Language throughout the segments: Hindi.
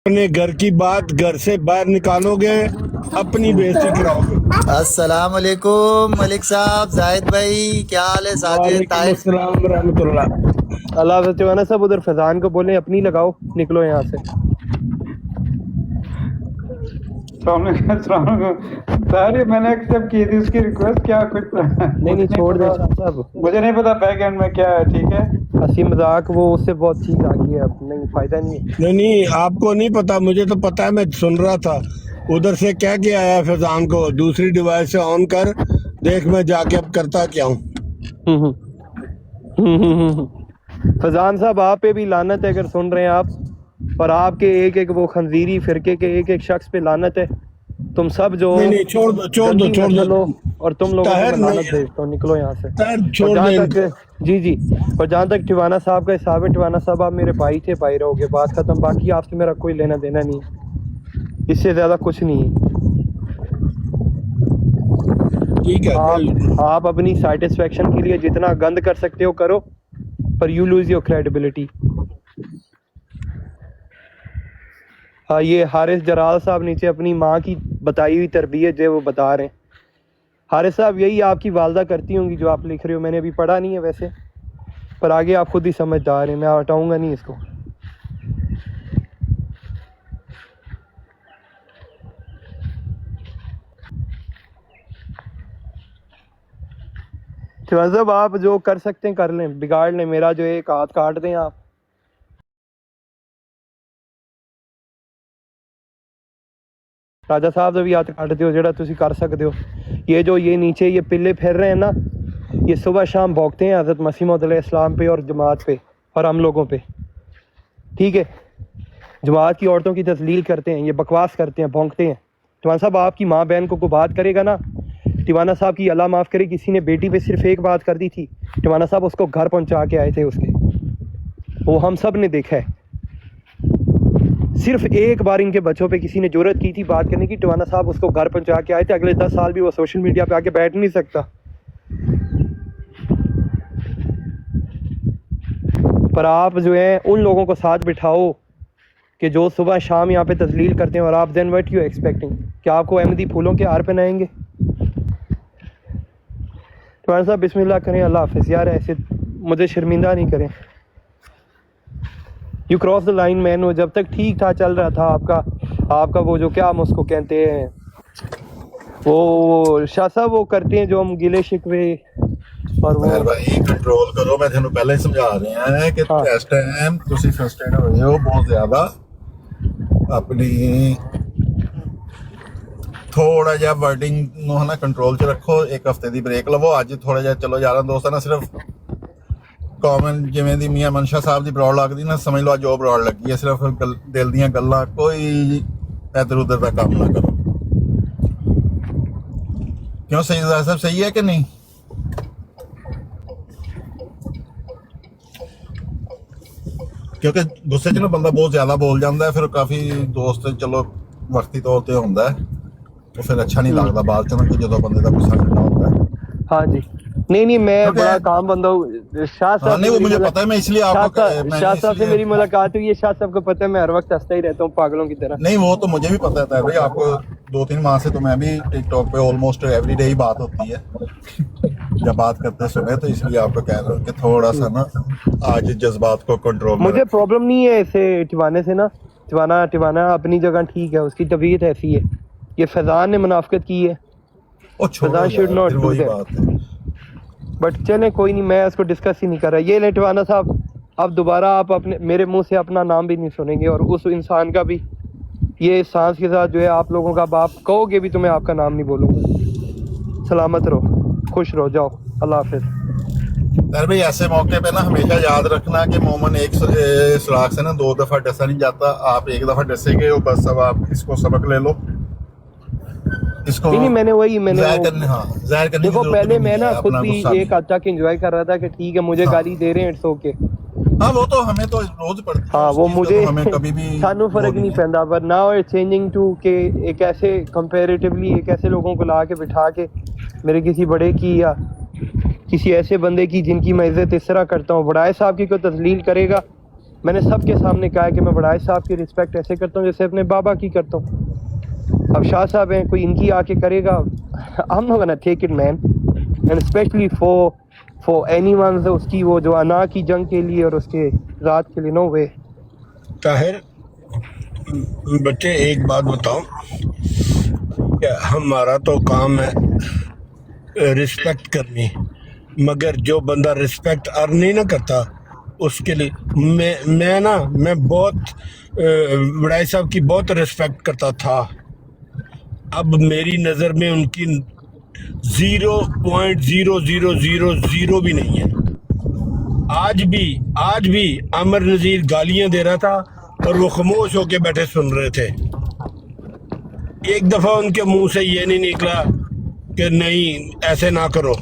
अपने घर की बात घर से बाहर निकालोगे, अपनी बेइज्जती कराओगे। अस्सलाम वालेकुम मलिक साहब, जाहिद भाई, क्या हाल है? साजिद, वालेकुम ताहिर। अस्सलाम रहमतुल्लाह। अल्लाह हाफ़िज़ साहब, उधर फैजान को बोलें अपनी लगाओ, निकलो यहाँ से। सारी मैंने एक्सेप्ट की थी उसकी रिक्वेस्ट। क्या कुछ नहीं छोड़ दे शाह साहब, मुझे नहीं पता बैक एंड में क्या है। ठीक है, हंसी मजाक वो उससे बहुत चीज आ गई है, अब नहीं फायदा नहीं है। नहीं आपको नहीं पता, मुझे तो पता है, मैं सुन रहा था। उधर से कह के आया फैजान को दूसरी डिवाइस से ऑन कर, देख मैं जाके अब करता क्या हूँ। हम्म, फैजान साहब आप पे भी लानत है अगर सुन रहे हैं आप, और आपके एक एक वो खंजीरी फिरके के एक एक शख्स पे लानत है। तुम सब जो नहीं छोड़ दो गंदी छोड़ नस्ल दो। हो, और तुम लोगों को ताहिर मैं लानत नहीं, भेजता हूँ, निकलो यहाँ से। ताहिर और छोड़ जहाँ दे तक इनको। जी, और जहाँ तक टिवाना साहब का हिसाब है, टिवाना साहब आप मेरे भाई थे, भाई रहोगे, बात खत्म। बाकी आपसे मेरा कोई लेना देना नहीं है, इससे ज़्यादा कुछ नहीं है। ठीक है आप अपनी सेटिस्फेक्शन के लिए जितना गंद कर सकते हो करो, पर यू लूज योर क्रेडिबिलिटी। हाँ, ये हारिस जराल साहब नीचे अपनी माँ की बताई हुई तरबियत जो वो बता रहे हैं। हारिस साहब यही आपकी वालदा करती होंगी जो आप लिख रहे हो, मैंने अभी पढ़ा नहीं है वैसे, पर आगे आप खुद ही समझदार हैं, मैं हटाऊंगा नहीं इसको। साहब आप जो कर सकते हैं कर लें, बिगाड़ लें, मेरा जो एक हाथ काट दें आप। राजा साहब जब हाथ काटते हो जेड़ा तुसी कर सकते हो। ये जो ये नीचे ये पिल्ले फिर रहे हैं ना, ये सुबह शाम भौंकते हैं हज़रत मसीह मौद अलैहिस्सलाम पे और जमात पे और हम लोगों पे। ठीक है, जमात की औरतों की तस्लील करते हैं, ये बकवास करते हैं, भौंकते हैं। टिवाना साहब आपकी माँ बहन को बात करेगा ना, टिवाना साहब की अल्लाह माफ़ करे किसी ने बेटी पे सिर्फ एक बात कर दी थी, टिवाना साहब उसको घर पहुंचा के आए थे उसके, वो हम सब ने देखा है। सिर्फ एक बार इनके बच्चों पे किसी ने जुर्रत की थी बात करने की, टिवाना साहब उसको घर पहुंचा के आए थे। अगले 10 साल भी वो सोशल मीडिया पे आके बैठ नहीं सकता। पर आप जो है उन लोगों को साथ बिठाओ कि जो सुबह शाम यहाँ पे तस्लील करते हैं, और आप देन व्हाट यू एक्सपेक्टिंग, क्या आपको अहमदी फूलों के हार पहनाएंगे? टिवाना साहब बिस्मिल्लाह करें, अल्लाह हाफिज़। यार ऐसे मुझे शर्मिंदा नहीं करें, you cross the line man. वो जब तक ठीक ठाक चल रहा था आपका वो जो क्या हम उसको कहते हैं, वो शाह साहब वो करते हैं जो हम गिले शिकवे और वो भाई कंट्रोल करो, मैं तेन पहले ही समझा रहा है कि हाँ इस टाइम तुसी फ्रस्ट्रेट हो रहे हो बहुत ज्यादा। अपनी थोड़ा जिहा वर्डिंग ਨੂੰ ਹਨਾ ਕੰਟਰੋਲ 'ਚ ਰੱਖੋ। ਇੱਕ ਹਫਤੇ ਦੀ ਬ੍ਰੇਕ ਲਵੋ। ਅੱਜ ਥੋੜਾ ਜਿਹਾ ਚਲੋ ਯਾਰਾਂ ਦੋਸਤਾਂ ਨਾਲ ਸਿਰਫ ਕਾਮਨ ਜਿਵੇਂ ਦੀ ਮੀਆਂ ਮਨਸ਼ਾ ਸਾਹਿਬ ਦੀ ਬਰੌੜ ਲੱਗਦੀ ਨਾ, ਸਮਝ ਲਓ ਅੱਜ ਉਹ ਬਰੌੜ ਲੱਗੀ ਹੈ। ਸਿਰਫ ਦਿਲ ਦੀਆਂ ਗੱਲਾਂ, ਕੋਈ ਇੱਧਰ ਉੱਧਰ ਦਾ ਕੰਮ ਨਾ ਕਰੋ। क्यों सही साहब, सही है कि नहीं? क्योंकि गुस्से च ना बंदा बहुत ज्यादा बोल जाता है, फिर काफी दोस्त चलो वक्ती तौर पर होंगे, तो फिर अच्छा नहीं लगता बाद च ना कि जो बंदे का गुस्सा ठंडा होता है। हाँ जी, नहीं मैं Okay. बड़ा काम बंदा हूँ। शाह साहब नहीं वो मुझे पता है, मैं इसलिए आपको शाह साहब से मेरी मुलाकात हुई है। शाह साहब को पता है मैं हर वक्त हंसता ही रहता हूँ पागलों की तरह। नहीं वो तो मुझे भी पता है भाई, आपको 2-3 माह से तो मैं भी टिकटॉक पे ऑलमोस्ट एवरीडे ही बात होती है जब बात करते सुने, तो इसलिए आपको कह रहा हूँ कि थोड़ा सा ना आज जज्बात को कंट्रोल में मुझे प्रॉब्लम नहीं है ऐसे टिवाने से ना, टिवाना अपनी जगह ठीक है, उसकी तबीयत ऐसी है। ये फैजान ने मुनाफिकत की है, ओ छोड़ो फैजान शुड यार, नॉट फिर डू वही दैट। बात है। बट चले कोई नहीं, मैं इसको डिस्कस ही नहीं कर रहा। ये ले टिवाना साहब, अब दोबारा आप अपने मेरे मुंह से अपना नाम भी नहीं सुनेंगे, और उस इंसान का भी ये सांस के साथ जो है आप लोगों का बाप कहोगे भी तो मैं आपका नाम नहीं बोलूँगा। सलामत रहो, खुश रहो, जाओ, अल्लाह हाफिज़। यार भाई ऐसे मौके पे ना हमेशा याद रखना कि मोमन एक सुराख से ना 2 दफा डसा नहीं जाता। आप एक दफा डसेंगे और बस अब आप इसको सबक ले लो, इसको नहीं मैंने जाहिर करने, हाँ जाहिर करने की देखो जरूरत पहले नहीं मैं है, ना खुद अपना भी गुस्सा एक हद तक एंजॉय कर रहा था कि ठीक है मुझे हाँ। गाली दे रहे हैं, इट्स ओके। हाँ वो तो हमें तो रोज पड़ती है हाँ उस वो चीज़ का, मुझे तो हमें कभी भी सानू फर्क नहीं है। पैंदा, पर नाउ इट्स चेंजिंग टू के एक ऐसे कंपैरेटिवली एक ऐसे लोगों को ला के बिठा के मेरे किसी बड़े की या किसी ऐसे बंदे की जिनकी मैं इज्जत इस तरह करता हूँ, बड़ाए साहब की कोई तस्लील करेगा मैंने सबके सामने कहा है कि मैं वड़ाई साहब की रिस्पेक्ट ऐसे करता हूँ जैसे अपने बाबा की करता हूँ। अब शाह साहब हैं, कोई इनकी आके करेगा, I am not gonna take it man, and specially for anyone, उसकी वो जो अना की जंग के लिए और उसके रात के लिए, नो वे। ताहिर बच्चे एक बात बताओ, क्या हमारा तो काम है रिस्पेक्ट करनी, मगर जो बंदा रिस्पेक्ट अर्न नहीं ना करता उसके लिए मैं बहुत वड़ाई साहब की बहुत रिस्पेक्ट करता था। अब मेरी नज़र में उनकी 0.0000 भी नहीं है। आज भी अमर नज़ीर गालियां दे रहा था और वो खामोश होके बैठे सुन रहे थे। एक दफ़ा उनके मुंह से ये नहीं निकला कि नहीं ऐसे ना करो,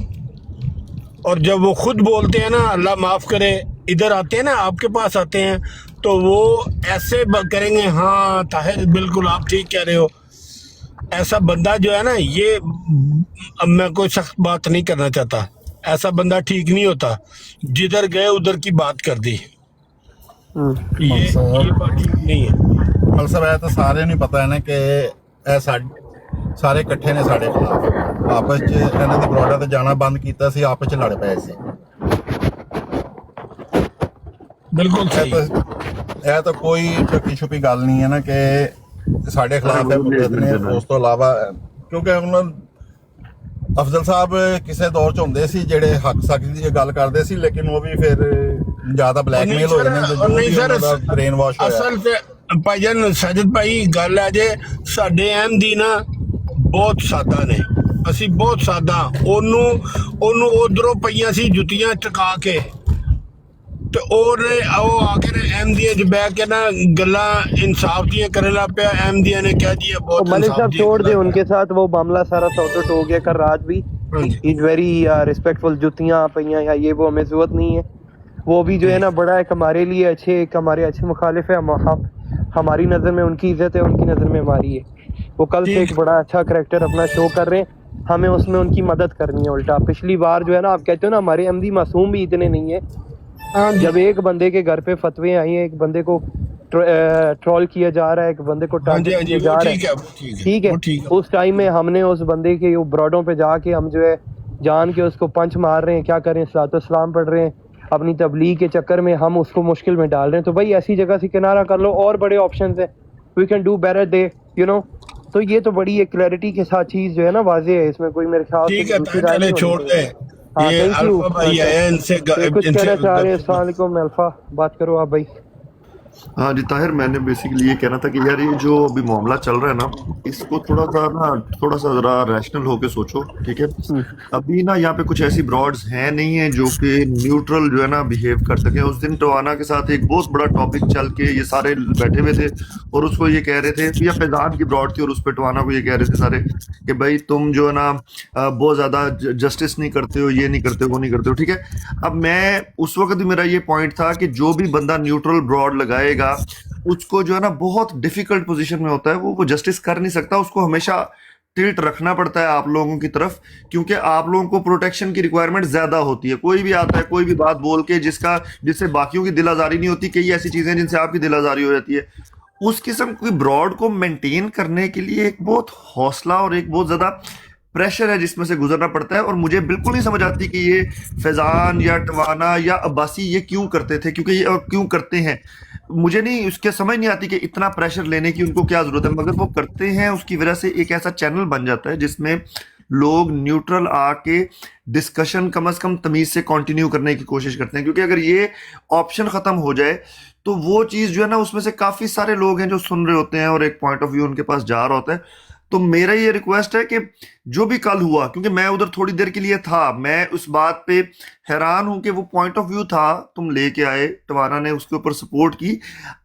और जब वो खुद बोलते हैं ना अल्लाह माफ़ करे, इधर आते हैं ना आपके पास आते हैं तो वो ऐसे करेंगे, हाँ ताहिर बिल्कुल आप ठीक कह रहे हो। ऐसा बंदा जो है ना, ये अब मैं कोई सख्त बात नहीं करना चाहता, ऐसा बंदा ठीक नहीं होता। जिधर गए उधर की बात कर दी, ये बात ठीक नहीं है। ਮਤਲਬ ਇਹ ਤਾਂ ਸਾਰਿਆਂ ਨੂੰ ਪਤਾ ਹੈ ਨਾ ਕਿ ਇਹ ਸਾਰੇ ਇਕੱਠੇ ਨੇ ਸਾਡੇ ਖਿਲਾਫ। ਆਪਸ 'ਚ ਇਹਨਾਂ ਦੀ ਬਰੋਡਰ ਤੇ ਜਾਣਾ ਬੰਦ ਕੀਤਾ ਸੀ, ਆਪਸ 'ਚ ਲੜ ਪਏ ਸੀ। बिल्कुल सही। ਇਹ ਤਾਂ ਕੋਈ ਟੁੱਟੀ ਛੁਪੀ ਗੱਲ ਨਹੀਂ ਹੈ ਨਾ ਕਿ ਸਾਡੇ ਖਿਲਾਫ ਇਹ ਮੁੱਦੇ ਨੇ। ਉਸ ਤੋਂ ਇਲਾਵਾ ਕਿਉਂਕਿ ਹੁਣ ਅਫਜ਼ਲ ਸਾਹਿਬ ਕਿਸੇ ਦੌਰ 'ਚ ਹੁੰਦੇ ਸੀ ਜਿਹੜੇ ਹੱਕ ਸੱਚ ਦੀ ਗੱਲ ਕਰਦੇ ਸੀ, ਲੇਕਿਨ ਉਹ ਵੀ ਫਿਰ ਜ਼ਿਆਦਾ ਬਲੈਕਮੇਲ ਹੋ ਜਾਂਦੇ ਨੇ, ਬ੍ਰੇਨ ਵਾਸ਼ ਹੋਇਆ। ਅਸਲ ਤੇ ਭਾਈਜਾਨ ਸਾਜਦ ਭਾਈ ਗੱਲ ਹੈ ਜੇ ਸਾਡੇ ਅਹਿਮਦੀ ਨਾ ਬਹੁਤ ਸਾਦਾ ਨੇ, ਅਸੀਂ ਬਹੁਤ ਸਾਦਾ। ਉਹਨੂੰ ਉਧਰੋਂ ਪਈਆਂ ਸੀ ਜੁੱਤੀਆਂ ਚਕਾ ਕੇ ਤੇ ਉਹ ਆ ਕੇ ਅਹਿਮਦੀਆਂ 'ਚ ਬਹਿ ਕੇ ਨਾ ਗੱਲਾਂ इंसाफ ਦੀਆਂ ਕਰਨ ਲੱਗ ਪਿਆ। अहमदिया ने कह दिया बहुत मलिक इंसाफ साहब दिया। छोड़ दे उनके साथ, वो मामला सारा सॉर्ट आउट हो गया। कर रात भी इज वेरी रिस्पेक्टफुल, जुतियाँ पईयाँ या ये वो हमें जरूरत नहीं है। वो भी जो है ना बड़ा एक हमारे लिए अच्छे, एक हमारे अच्छे मुखालिफ है। हमारी नज़र में उनकी इज्जत है, उनकी नज़र में हमारी है। वो कल से एक बड़ा अच्छा करैक्टर अपना शो कर रहे हैं, हमें उसमें उनकी मदद करनी है। उल्टा पिछली बार जो है ना, आप कहते हो ना हमारे अहमदी मासूम भी इतने नहीं है। जब एक बंदे के घर पे फतवे आई हैं, एक बंदे को ट्रोल किया जा रहा है, एक बंदे को टारगेट किया जा रहा है, ठीक है, उस टाइम में हमने उस बंदे के ब्रॉडों पे जाके हम जो है जान के उसको पंच मार रहे हैं, क्या करें, सलाम पढ़ रहे हैं, अपनी तबलीग के चक्कर में हम उसको मुश्किल में डाल रहे हैं। तो भाई ऐसी जगह से किनारा कर लो, और बड़े ऑप्शन है, we can do better day, you know. तो ये तो बड़ी एक क्लैरिटी के साथ चीज जो है ना वाजे है, इसमें कोई मेरे ख्याल से छोड़ दे। हाँ, ये अल्फा भाई है, इनसे कुछ कहना चाह रहे हैं। अस्सलाम वालेकुम अल्फा, बात करो आप भाई। हाँ जी ताहिर, मैंने बेसिकली ये कहना था कि यार ये जो अभी मामला चल रहा है ना, इसको थोड़ा सा जरा रैशनल होके सोचो, ठीक है। अभी ना यहाँ पे कुछ ऐसी ब्रॉड्स हैं नहीं है जो कि न्यूट्रल जो है ना बिहेव कर सके। उस दिन टवाना के साथ एक बहुत बड़ा टॉपिक चल के ये सारे बैठे हुए थे और उसको ये कह रहे थे, या फैजान की ब्रॉड थी और उस पर टवाना को ये कह रहे थे सारे कि भाई तुम जो है ना बहुत ज्यादा जस्टिस नहीं करते हो, ये नहीं करते हो, वो नहीं करते हो, ठीक है। अब मैं उस वक्त भी मेरा ये पॉइंट था कि जो भी बंदा न्यूट्रल ब्रॉड लगाए उसको जो है ना बहुत डिफिकल्ट पोजीशन में होता है, वो जस्टिस कर नहीं सकता। उसको हमेशा टिल्ट रखना पड़ता है आप लोगों की तरफ, क्योंकि आप लोगों को प्रोटेक्शन की रिक्वायरमेंट ज्यादा होती है। कोई भी आता है कोई भी बात बोल के जिससे बाकियों की दिल आजारी नहीं होती, कई ऐसी चीजें जिनसे आपकी दिल आजारी हो जाती है। उस किस्म की ब्रॉड को मेंटेन करने के लिए एक बहुत हौसला और एक बहुत ज्यादा प्रेशर है जिसमें से गुजरना पड़ता है। और मुझे बिल्कुल नहीं समझ आती कि ये फैजान या टवाना या अब्बासी ये क्यों करते थे, क्योंकि ये और क्यों करते हैं, मुझे नहीं उसके समझ नहीं आती कि इतना प्रेशर लेने की उनको क्या जरूरत है, मगर वो करते हैं। उसकी वजह से एक ऐसा चैनल बन जाता है जिसमें लोग न्यूट्रल आके डिस्कशन कम से कम तमीज से कंटिन्यू करने की कोशिश करते हैं। क्योंकि अगर ये ऑप्शन खत्म हो जाए तो वो चीज जो है ना, उसमें से काफी सारे लोग हैं जो सुन रहे होते हैं और एक पॉइंट ऑफ व्यू उनके पास जा रहा होता है। तो मेरा ये रिक्वेस्ट है कि जो भी कल हुआ, क्योंकि मैं उधर थोड़ी देर के लिए था, मैं उस बात पे हैरान हूं कि वो पॉइंट ऑफ व्यू था, तुम लेके आए, टवाना ने उसके ऊपर सपोर्ट की।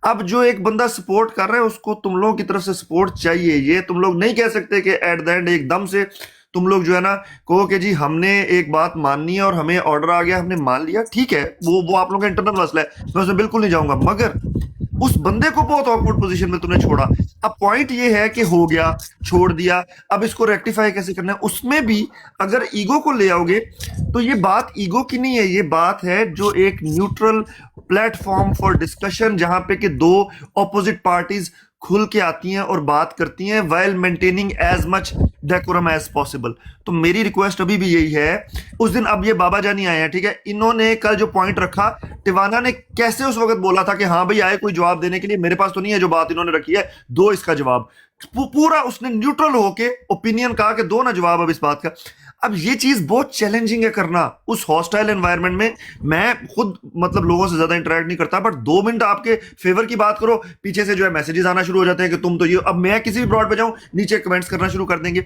अब जो एक बंदा सपोर्ट कर रहा है उसको तुम लोगों की तरफ से सपोर्ट चाहिए। ये तुम लोग नहीं कह सकते कि एट द एंड एकदम से तुम लोग जो है ना कहो कि जी हमने एक बात माननी है और हमें ऑर्डर आ गया, हमने मान लिया, ठीक है, वो आप लोगों का इंटरनल मसला है, मैं उसमें बिल्कुल नहीं जाऊंगा। मगर उस बंदे को बहुत ऑकवर्ड पोजीशन में तूने छोड़ा। अब पॉइंट ये है कि हो गया, छोड़ दिया, अब इसको रेक्टिफाई कैसे करना है। उसमें भी अगर ईगो को ले आओगे तो ये बात ईगो की नहीं है, ये बात है जो एक न्यूट्रल प्लेटफॉर्म फॉर डिस्कशन, जहां पे कि दो ऑपोजिट पार्टीज खुल के आती हैं और बात करती हैं while maintaining as much decorum as possible। तो मेरी रिक्वेस्ट अभी भी यही है। उस दिन अब ये बाबा जानी आए हैं, ठीक है, इन्होंने कल जो पॉइंट रखा, टिवाना ने कैसे उस वक्त बोला था कि हाँ भाई आए कोई जवाब देने के लिए, मेरे पास तो नहीं है जो बात इन्होंने रखी है, दो इसका जवाब। पूरा उसने न्यूट्रल होके ओपिनियन कहा कि दो ना जवाब अब इस बात का। अब ये चीज बहुत चैलेंजिंग है करना उस हॉस्टाइल एनवायरनमेंट में। मैं खुद मतलब लोगों से ज्यादा इंटरेक्ट नहीं करता, बट 2 मिनट आपके फेवर की बात करो, पीछे से जो है मैसेजेस आना शुरू हो जाते हैं कि तुम तो ये, अब मैं किसी भी ब्रॉड पे जाऊं नीचे कमेंट्स करना शुरू कर देंगे।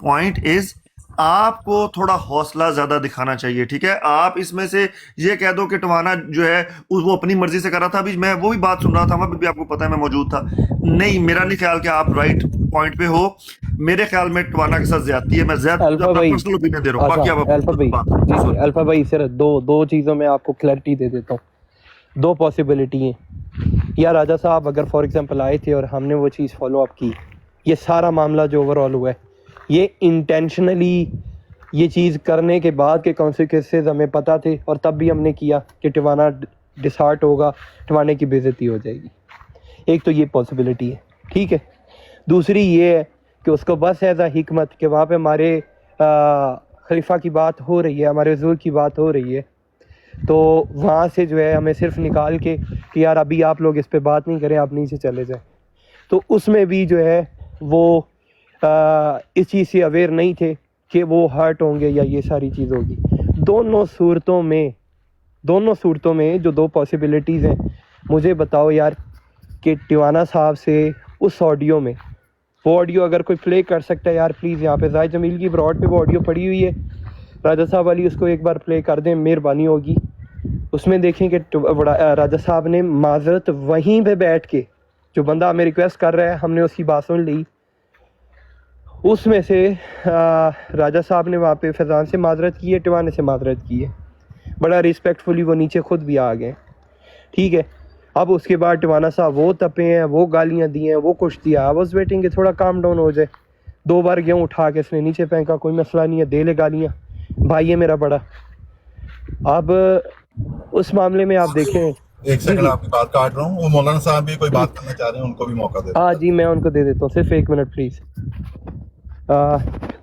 पॉइंट इज आपको थोड़ा हौसला ज्यादा दिखाना चाहिए, ठीक है। आप इसमें से ये कह दो कि टवाना जो है वो अपनी मर्जी से कर रहा था, अभी मैं वो भी बात सुन रहा था, वहां पे भी आपको पता है मैं मौजूद था। नहीं, मेरा नहीं ख्याल कि आप राइट पॉइंट पे हो। मेरे ख्याल में टवाना के साथ ज्यादती है। मैं अल्फा भाई, पर्सनल ओपिनियन दे रहा हूं, बाकी आप अल्फा भाई, जी अल्फा भाई, सिर्फ दो चीज़ों में आपको क्लैरिटी दे देता हूँ। 2 पॉसिबिलिटी हैं। या राजा साहब अगर फॉर एग्जांपल आए थे और हमने वो चीज़ फॉलो अप की, ये सारा मामला जो ओवरऑल हुआ है, ये इंटेंशनली ये चीज़ करने के बाद के कॉन्सिक्वेंसेस हमें पता थे और तब भी हमने किया कि टिवाना डिसहार्ट होगा, टिवाने की बेइज्जती हो जाएगी। एक तो ये पॉसिबिलिटी है, ठीक है। दूसरी ये है कि उसको बस एज अ हिकमत कि वहाँ पे हमारे खलीफा की बात हो रही है, हमारे हुजूर की बात हो रही है, तो वहाँ से जो है हमें सिर्फ निकाल के कि यार अभी आप लोग इस पे बात नहीं करें, आप नीचे चले जाएं। तो उसमें भी जो है वो इस चीज़ से अवेयर नहीं थे कि वो हर्ट होंगे या ये सारी चीज़ होगी। दोनों सूरतों में जो 2 पॉसिबिलिटीज़ हैं, मुझे बताओ यार कि टिवाना साहब से उस ऑडियो में, वो ऑडियो अगर कोई प्ले कर सकता है यार प्लीज़, यहाँ पे जाहिद जमील की ब्रॉड पे वो ऑडियो पड़ी हुई है, राजा साहब वाली उसको एक बार प्ले कर दें, मेहरबानी होगी। उसमें देखें कि राजा साहब ने माजरत वहीं पे बैठ के, जो बंदा हमें रिक्वेस्ट कर रहा है हमने उसकी बात सुन ली, उसमें से राजा साहब ने वहाँ पे फैज़ान से माजरत की है, टिवाने से माजरत की है, बड़ा रिस्पेक्टफुली वो नीचे खुद भी आ गए, ठीक है। अब उसके बाद टिवाना साहब वो तपे हैं, वो गालियाँ दी हैं, वो कुछ दिया। आई वाज वेटिंग कि थोड़ा काम डाउन हो जाए। 2 बार गेहूँ उठा के इसने नीचे फेंका, कोई मसला नहीं है, दे ले गालियाँ, भाई है मेरा बड़ा। अब उस मामले में आप देखें, एक सेकंड आपकी बात काट रहा हूँ, वो मौलाना साहब भी कोई बात करना चाह रहे हैं, उनको भी मौका दे। हाँ जी, मैं उनको दे देता हूँ, सिर्फ 1 मिनट प्लीज़।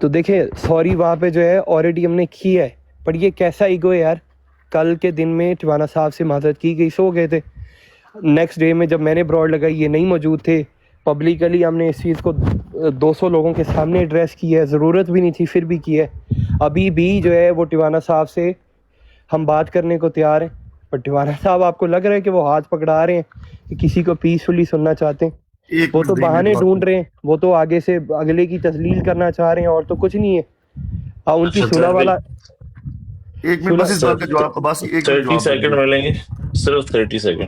तो देखें, सॉरी वहाँ पे जो है ऑलरेडी हमने की है, पर ये कैसा ईगो है यार। कल के दिन में टिवाना साहब से माजरत की गई, सो गए थे। नेक्स्ट डे में जब मैंने ब्रॉड लगाई, ये नहीं मौजूद थे। पब्लिकली हमने इस चीज़ को 200 लोगों के सामने एड्रेस किया है, ज़रूरत भी नहीं थी फिर भी किया है। अभी भी जो है वो टिवाना साहब से हम बात करने को तैयार हैं, पर टिवाना साहब आपको लग रहा है कि वो हाथ पकड़ा रहे हैं कि किसी को पीसफुली सुनना चाहते हैं। वो तो बहाने ढूंढ रहे हैं, वो तो आगे से अगले की तस्लील करना चाह रहे हैं, और तो कुछ नहीं है। उनकी सुलह वाला 1 मिनट बस इस बात का जवाब, बस 30 सेकंड मिलेंगे, सिर्फ 30 सेकंड।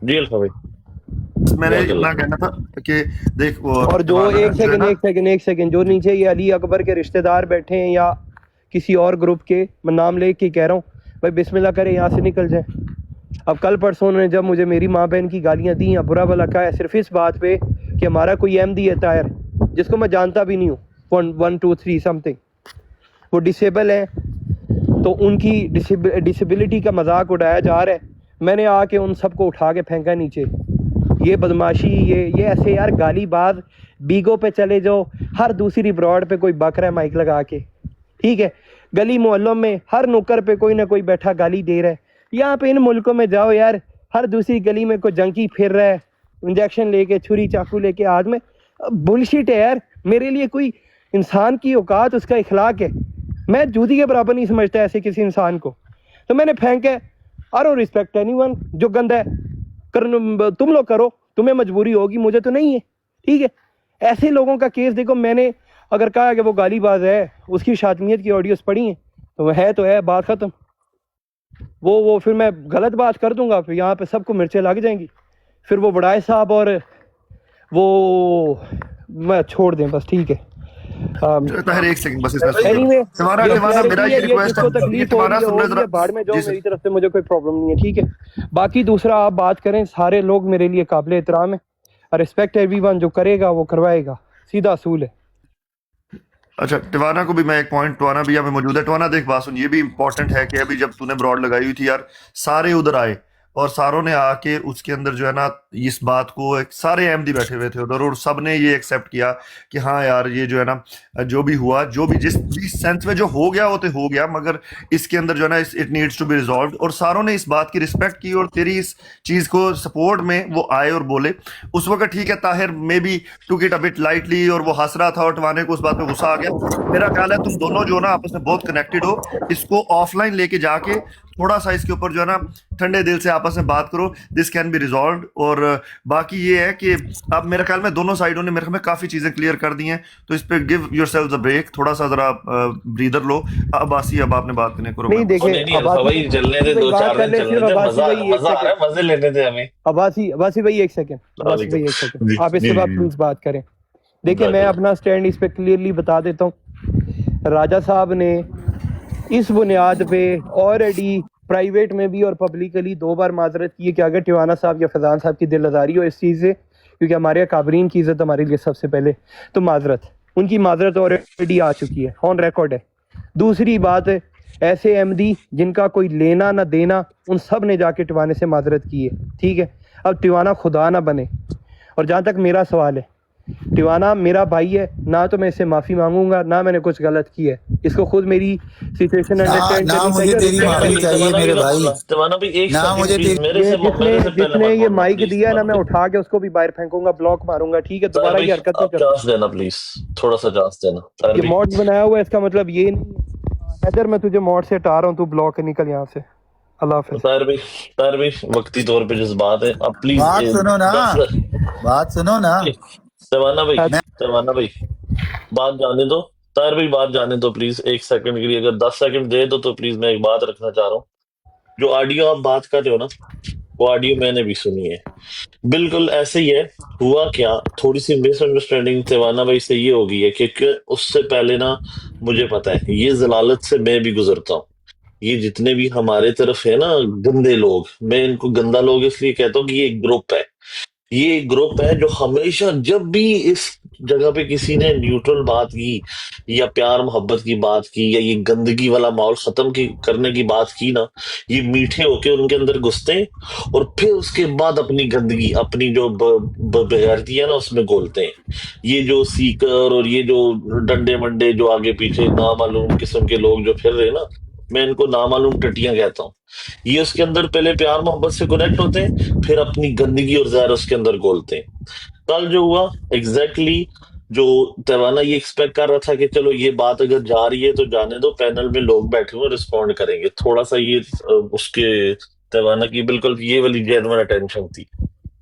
जी अल्फा भाई, मैंने इतना कहना था कि देख वो, और जो एक सेकंड जो नीचे ये अली अकबर के रिश्तेदार बैठे हैं या किसी और ग्रुप के, मैं नाम ले के कह रहा हूँ भाई बिस्मिल्लाह करे, यहाँ से निकल जाए। अब कल परसों उन्होंने जब मुझे मेरी माँ बहन की गालियाँ दी या बुरा भला कहा है, सिर्फ इस बात पे कि हमारा कोई एमडी है ताहिर, जिसको मैं जानता भी नहीं हूँ, 1 2 3 समथिंग, वो डिसेबल है, तो उनकी डिसेबिलिटी का मजाक उड़ाया जा रहा है। मैंने आके उन सबको उठा के फेंका नीचे। ये बदमाशी, ये ऐसे यार गालीबाज, बीगो पे चले जाओ, हर दूसरी ब्रॉड पे कोई बक रहा है माइक लगा के, ठीक है। गली मोहल्लों में हर नुक्कर पे कोई ना कोई बैठा गाली दे रहा है। यहाँ पे इन मुल्कों में जाओ यार, हर दूसरी गली में कोई जंकी फिर रहा है, इंजेक्शन लेके, छुरी चाकू लेके हाथ में। बुलशिट है यार। मेरे लिए कोई इंसान की औकात, उसका इखलाक है, मैं जूती के बराबर नहीं समझता ऐसे किसी इंसान को। तो मैंने फेंका, आई डोंट रिस्पेक्ट एनीवन। जो गंदा है तुम लोग करो, तुम्हें मजबूरी होगी, मुझे तो नहीं है, ठीक है। ऐसे लोगों का केस देखो, मैंने अगर कहा कि वो गालीबाज है, उसकी शातमियत की ऑडियोस पढ़ी हैं, तो है बात ख़त्म। वो फिर मैं गलत बात कर दूंगा, फिर यहाँ पे सबको मिर्चें लग जाएंगी, फिर वो बड़ाए साहब और वो मैं छोड़ दें बस, ठीक है। ताहिर एक सेकंड बस इसमें सुन लो। एनीवे तिवाना ये तिवाना मेरा क्लैरिटी ये है, ये रिक्वेस्ट जिसको है, ये तकलीफ हो तिवाना रही है सुन हो ले रही जरा है, बाढ़ में जाओ, जी सर। मेरी तरफ से मुझे कोई प्रॉब्लम नहीं है, ठीक है। बाकी दूसरा आप बात करें, सारे लोग मेरे लिए काबिल एहतराम है, रिस्पेक्ट एवरीवन, जो करेगा वो करवाएगा, सीधा असूल है। अच्छा टिवाना को भी मैं एक पॉइंट, टिवाना भी यहाँ पे मौजूद है। टिवाना देख बात सुन, ये भी इंपॉर्टेंट है कि अभी जब तूने ब्रॉड लगाई हुई थी यार, सारे उधर आए और सारों ने आके उसके अंदर जो है ना इस बात को सारे अहमदी बैठे हुए थे उधर और सब ने ये एक्सेप्ट किया कि हाँ यार ये जो है ना जो भी हुआ, जो भी जिस सेंस में जो हो गया वो तो हो गया, मगर इसके अंदर जो है ना it needs to be resolve. और सारों ने इस बात की रिस्पेक्ट की और तेरी इस चीज को सपोर्ट में वो आए और बोले। उस वक्त ठीक है Tahir may be took it a bit lightly और वो हंस रहा था और टिवाने को उस बात पे गुस्सा आ गया। मेरा ख्याल है तुम दोनों जो ना आपस में बहुत कनेक्टेड हो, इसको ऑफलाइन लेके जाके थोड़ा सा इसके ऊपर जो है ना ठंडे दिल से आपस में बात करो, दिस कैन बी रिजॉल्व। और बाकी ये है कि अब मेरे ख्याल में दोनों साइडों ने मेरे ख्याल में काफी चीजें क्लियर कर दी हैं, तो इस पे गिव योरसेल्व्स अ ब्रेक, थोड़ा सा जरा ब्रीदर लो। अब्बासी अब आपने बात करने करो। नहीं मैं देखे नहीं नहीं अल्फा अब्बासी भाई चलने दे, भाई दो बात चार कर दिन ले, चलने सिर्फ दे, अब्बासी मजा भाई एक मजा आ रहा सेकंड, है, मजे लेने दे हमें। अब्बासी भाई एक सेकंड, अब्बासी वालेकुम भाई एक सेकंड, जी आप इसके जी बाद जी प्लीज बात करें। देखिए मैं बिल्कुल। अपना स्टैंड इस पे क्लियरली बता देता हूँ। राजा साहब ने इस बुनियाद पे ऑलरेडी प्राइवेट में भी और पब्लिकली 2 बार माजरत की है कि अगर टिवाना साहब या फैजान साहब की दिल आज़ारी हो इस चीज़ से, क्योंकि हमारे काबरीन की इज़्ज़त हमारे लिए सबसे पहले, तो माजरत, उनकी माजरत ऑलरेडी आ चुकी है, ऑन रिकॉर्ड है। दूसरी बात है, ऐसे एमडी जिनका कोई लेना ना देना, उन सब ने जाके टिवाने से माजरत की है, ठीक है। अब टिवाना खुदा ना बने। और जहाँ तक मेरा सवाल है, टिवाना मेरा भाई है ना, तो मैं इससे माफ़ी मांगूंगा ना मैंने कुछ गलत किया है। इसको खुद मेरी सिचुएशन ना अंडरस्टैंड ना करनी मुझे चाहिए। तेरी रिस्पेक्ट माफी करनी चाहिए तवाना भी मेरे ना भाई, तवाना भी एक ना सेकंड मुझे प्लीज, तेरी मेरे ये से जिसने पहले जिसने मत ये बोलना माइक प्लीज, दिया है ना, मत मैं बोल। उठा के उसको भी बाहर फेंकूंगा, ब्लॉक मारूंगा, ठीक है। ताहिर दोबारा भाई ये हरकत नहीं आप करना। चांस देना प्लीज, थोड़ा सा चांस देना ताहिर ये भाई। मॉड बनाया हुआ है, इसका मतलब ये नहीं है हैदर मैं तुझे मॉड से हटा रहा हूँ, तू ब्लॉक है, निकल यहाँ से। अल्लाह हाफिज। ताहिर भाई वक्ती तौर पे जज्बात है, आप प्लीज बात सुनो ना, 10 बात सुनो ना। तवाना भाई, मैं तवाना भाई बात जाने दो। ताहिर भाई बात जाने दो प्लीज, एक सेकंड के लिए अगर 10 सेकंड दे दो तो प्लीज, मैं एक बात रखना चाह रहा हूँ। जो ऑडियो आप बात कर रहे हो ना, वो ऑडियो मैंने भी सुनी है, बिल्कुल ऐसे ही है। हुआ क्या, थोड़ी सी मिसअंडरस्टैंडिंग तिवाना भाई से ये हो गई है, क्योंकि उससे पहले ना मुझे पता है ये जलालत से मैं भी गुजरता हूँ। ये जितने भी हमारे तरफ है ना गंदे लोग, मैं इनको गंदा लोग इसलिए कहता हूँ कि ये एक ग्रुप है। ये एक ग्रुप है जो हमेशा जब भी इस जगह पे किसी ने न्यूट्रल बात की या प्यार मोहब्बत की बात की या ये गंदगी वाला माहौल खत्म की करने की बात की ना, ये मीठे होके उनके अंदर घुसते हैं और फिर उसके बाद अपनी गंदगी, अपनी जो बेगैरती है ना उसमें घोलते हैं। ये जो सीकर और ये जो डंडे मंडे जो आगे पीछे नामालूम किस्म के लोग जो फिर रहे हैं ना, मैं इनको नामालूम टटियां कहता हूँ। ये उसके अंदर पहले प्यार मोहब्बत से कनेक्ट होते हैं, फिर अपनी गंदगी और जहर उसके अंदर घोलते हैं। कल जो हुआ एग्जैक्टली जो तवाना ये एक्सपेक्ट कर रहा था कि चलो ये बात अगर जा रही है तो जाने दो, पैनल में लोग बैठे हुए रिस्पॉन्ड करेंगे, थोड़ा सा ये उसके तवाना की बिल्कुल ये वाली जेन्युइन अटेंशन थी।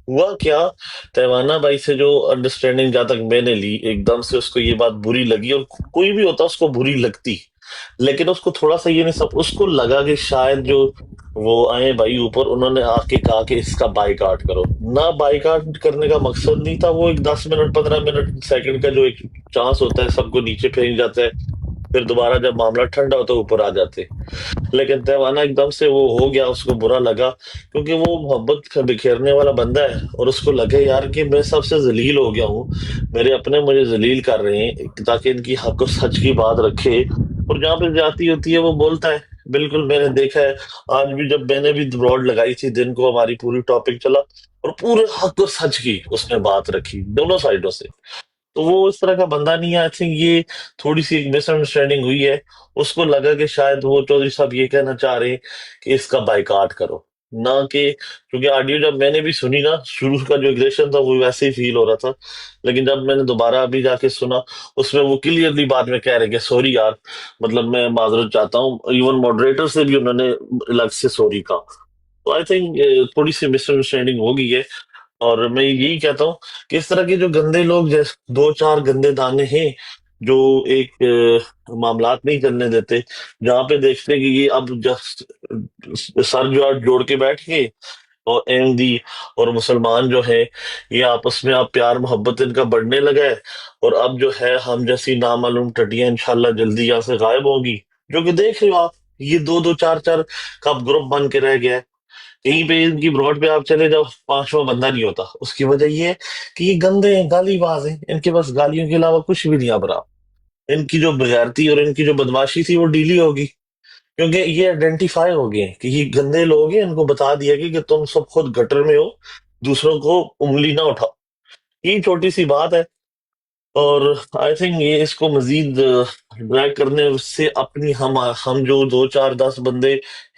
हुआ क्या, तैवाना भाई से जो अंडरस्टैंडिंग जहां तक मैंने ली, एकदम से उसको ये बात बुरी लगी, और कोई भी होता उसको बुरी लगती, लेकिन उसको थोड़ा सा ये नहीं, सब उसको लगा कि शायद जो वो आए भाई ऊपर, उन्होंने आके कहा कि इसका बाइकाट करो ना। बाइकाट करने का मकसद नहीं था, वो एक 10 मिनट 15 मिनट सेकंड का जो एक चांस होता है, सबको नीचे फेंक जाता है, फिर दोबारा जब मामला ठंडा होता है ऊपर आ जाते। लेकिन तैवाना एकदम से वो हो गया, उसको बुरा लगा, क्योंकि वो मोहब्बत का बिखेरने वाला बंदा है और उसको लगे यार कि मैं सबसे जलील हो गया हूँ, मेरे अपने मुझे जलील कर रहे हैं ताकि इनकी हक और सच की बात रखे, और जहाँ पे जाती होती है वो बोलता है। बिल्कुल मैंने देखा है, आज भी जब मैंने भी ब्रॉड लगाई थी दिन को, हमारी पूरी टॉपिक चला और पूरे हक और सच की उसने बात रखी दोनों साइडों से। तो वो इस तरह का बंदा नहीं है। आई थिंक ये थोड़ी सी एक मिसअंडरस्टैंडिंग हुई है, उसको लगा कि शायद वो चौधरी साहब ये कहना चाह रहे हैं कि इसका बाइकाट करो ना, कि क्योंकि ऑडियो जब मैंने भी सुनी ना, शुरू का जो एग्रेशन था वो वैसे ही फील हो रहा था, लेकिन जब मैंने दोबारा अभी जाके सुना, उसमें वो क्लियरली बाद में कह रहे कि सॉरी यार, मतलब मैं माजरत चाहता हूँ, इवन मॉडरेटर से भी उन्होंने अलग से सॉरी कहा। तो आई थिंक थोड़ी सी मिसअंडरस्टैंडिंग हो गई है। और मैं यही कहता हूँ कि इस तरह के जो गंदे लोग, जैसे 2-4 गंदे दाने हैं जो एक मामलात नहीं चलने देते, जहां पे देखते हैं कि ये अब जस्ट सर जो जोड़ के बैठ के और अहमदी और मुसलमान जो है ये आपस में अब प्यार मोहब्बत इनका बढ़ने लगा है। और अब जो है हम जैसी नामालूम टटियां इंशाल्लाह जल्दी यहाँ से गायब होंगी, जो कि देख रहे हो आप, ये दो दो चार चार का ग्रुप बन के रह गया है। कहीं पे इनकी ब्रॉड पे आप चले जाओ, पांचवा बंदा नहीं होता। उसकी वजह ये है कि ये गंदे हैं, गालीबाज हैं, इनके पास गालियों के अलावा कुछ भी नहीं अब रहा। इनकी जो बेगैरती और इनकी जो बदमाशी थी वो डीली होगी, क्योंकि ये आइडेंटिफाई हो गए कि ये गंदे लोग हैं। इनको बता दिया कि तुम सब खुद गटर में हो, दूसरों को उंगली ना उठाओ। ये छोटी सी बात है, और आई थिंक ये इसको मजीद ड्रैग करने से अपनी हम जो दो चार दस बंदे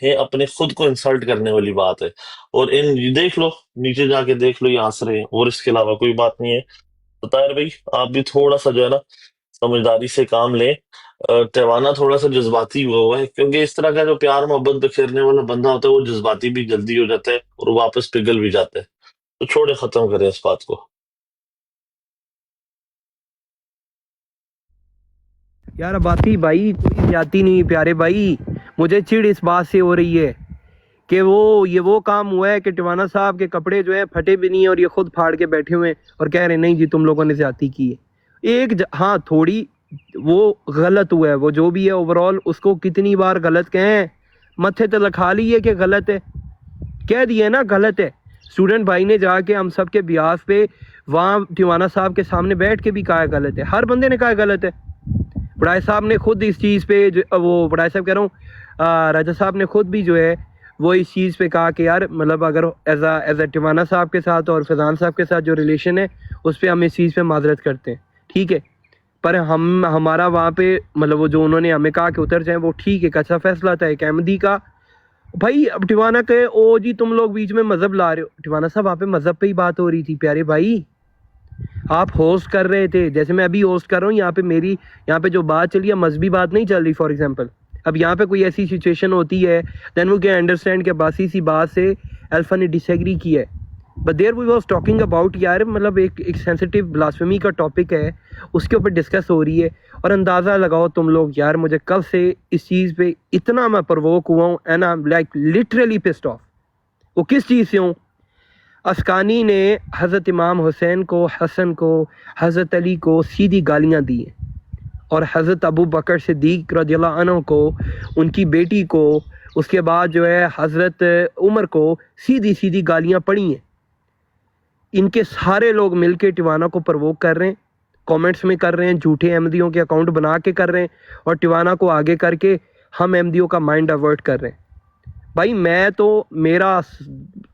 हैं अपने खुद को इंसल्ट करने वाली बात है। और इन ये देख लो, नीचे जाके देख लो, ये हंस रहे हैं, और इसके अलावा कोई बात नहीं है। तो ताहिर भाई आप भी थोड़ा सा जो है ना समझदारी से काम लें। टैवाना थोड़ा सा जज्बाती हुआ है, क्योंकि इस तरह का जो प्यार मोहब्बत बिखेरने वाला बंदा होता है वो जज्बाती भी जल्दी हो जाता है और वापस पिघल भी जाता है। तो छोड़े, खत्म करें इस बात को। यार बाती भाई कोई ज्यादती नहीं प्यारे भाई, मुझे चिढ़ इस बात से हो रही है कि वो काम हुआ है कि टिवाना साहब के कपड़े जो है फटे भी नहीं है और ये खुद फाड़ के बैठे हुए हैं और कह रहे हैं नहीं जी तुम लोगों ने ज्यादती की है। हाँ थोड़ी वो गलत हुआ है, वो जो भी है ओवरऑल उसको कितनी बार गलत कहें, मत्थे तो लिखा ली है कि गलत है, कह दिए ना गलत है। स्टूडेंट भाई ने जाके हम सब के बिहाफ पे वहाँ टिवाना साहब के सामने बैठ के भी कहा है गलत है, हर बंदे ने कहा है गलत है। बड़ाई साहब ने खुद इस चीज़ पे वो बड़ाई साहब कह रहा हूँ राजा साहब ने खुद भी जो है वो इस चीज़ पे कहा कि यार मतलब अगर एज अ टिवाना साहब के साथ और फैज़ान साहब के साथ जो रिलेशन है उस पर हम इस चीज़ पे माजरत करते हैं, ठीक है, पर हमारा वहाँ पे मतलब वो जो उन्होंने हमें कहा कि उतर जाएं वो ठीक है, एक अच्छा फैसला था एक अहमदी का। भाई अब टिवाना के ओ जी तुम लोग बीच में मज़हब ला रहे हो, टिवाना साहब वहाँ पे मज़हब पे ही बात हो रही थी प्यारे भाई, आप होस्ट कर रहे थे जैसे मैं अभी होस्ट कर रहा हूँ। यहाँ पे जो बात चली है मजहबी बात नहीं चल रही। फॉर एग्जांपल अब यहाँ पे कोई ऐसी सिचुएशन होती है देन वो क्या अंडरस्टैंड के बासी सी बात से अल्फा ने डिसएग्री किया है, but there we was talking about यार मतलब एक सेंसिटिव ब्लास्फेमी का टॉपिक है उसके ऊपर डिस्कस हो रही है। और अंदाज़ा लगाओ तुम लोग यार, मुझे कल से इस चीज़ पे इतना मैं प्रवोक हुआ हूँ and I am like literally pissed off. वो किस चीज़ से हूँ, अस्कानी ने हज़रत इमाम हुसैन को, हसन को, हज़रत अली को सीधी गालियाँ दी हैं और हज़रत अबू बकर सिद्दीक़ रज़ियल्लाहु अन्हु को, उनकी बेटी को, उसके बाद जो है हज़रत उमर को सीधी सीधी गालियाँ पड़ी हैं। इनके सारे लोग मिलके टिवाना को प्रवोक कर रहे हैं, कमेंट्स में कर रहे हैं, झूठे अहमदियों के अकाउंट बना के कर रहे हैं और टिवाना को आगे करके हम अहमदियों का माइंड डाइवर्ट कर रहे हैं। भाई मैं तो मेरा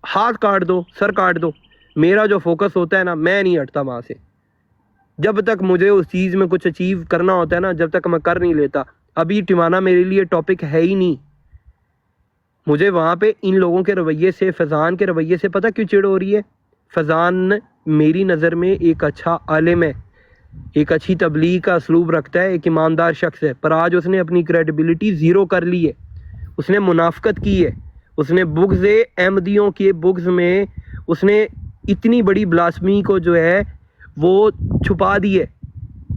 हाथ काट दो, सर काट दो, मेरा जो फोकस होता है ना मैं नहीं हटता वहाँ से। जब तक मुझे उस चीज़ में कुछ अचीव करना होता है ना जब तक मैं कर नहीं लेता। अभी टिवाना मेरे लिए टॉपिक है ही नहीं। मुझे वहाँ पे इन लोगों के रवैये से, फैज़ान के रवैये से पता क्यों चिढ़ हो रही है। फैज़ान मेरी नज़र में एक अच्छा आलिम है, एक अच्छी तबलीग का असलूब रखता है, एक ईमानदार शख्स है, पर आज उसने अपनी क्रेडिबिलिटी ज़ीरो कर ली है। उसने मुनाफकत की है, उसने बुग़्ज़ अहमदियों के बुग़्ज़ में उसने इतनी बड़ी ब्लास्मी को जो है वो छुपा दी है,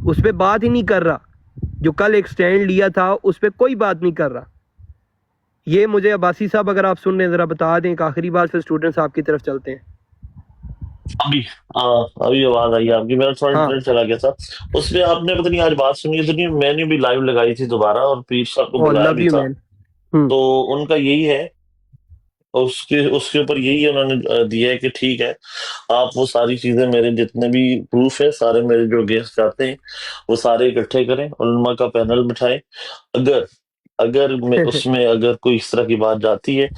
उस पर बात ही नहीं कर रहा। जो कल एक स्टैंड लिया था उस पर कोई बात नहीं कर रहा। ये मुझे अब्बासी साहब अगर आप सुन रहे हैं ज़रा बता दें एक आखिरी बात, फिर स्टूडेंट्स आपकी तरफ चलते हैं। अभी आवाज आई आपकी, मेरा थोड़ा हाँ इंटरनेट चला गया था। उसमें आपने पता नहीं आज बात सुनी है तो नहीं, मैंने भी लाइव लगाई थी दोबारा और पीर साहब को बुलाया लव भी यू था। मैन। तो उनका यही है, उसके उसके ऊपर यही उन्होंने दिया है कि ठीक है आप वो सारी चीजें, मेरे जितने भी प्रूफ है सारे, मेरे जो गेस्ट जाते हैं वो सारे इकट्ठे करें, उलमा का पैनल बिठाएं। अगर अगर मैं उसमें अगर कोई इस तरह की बात जाती है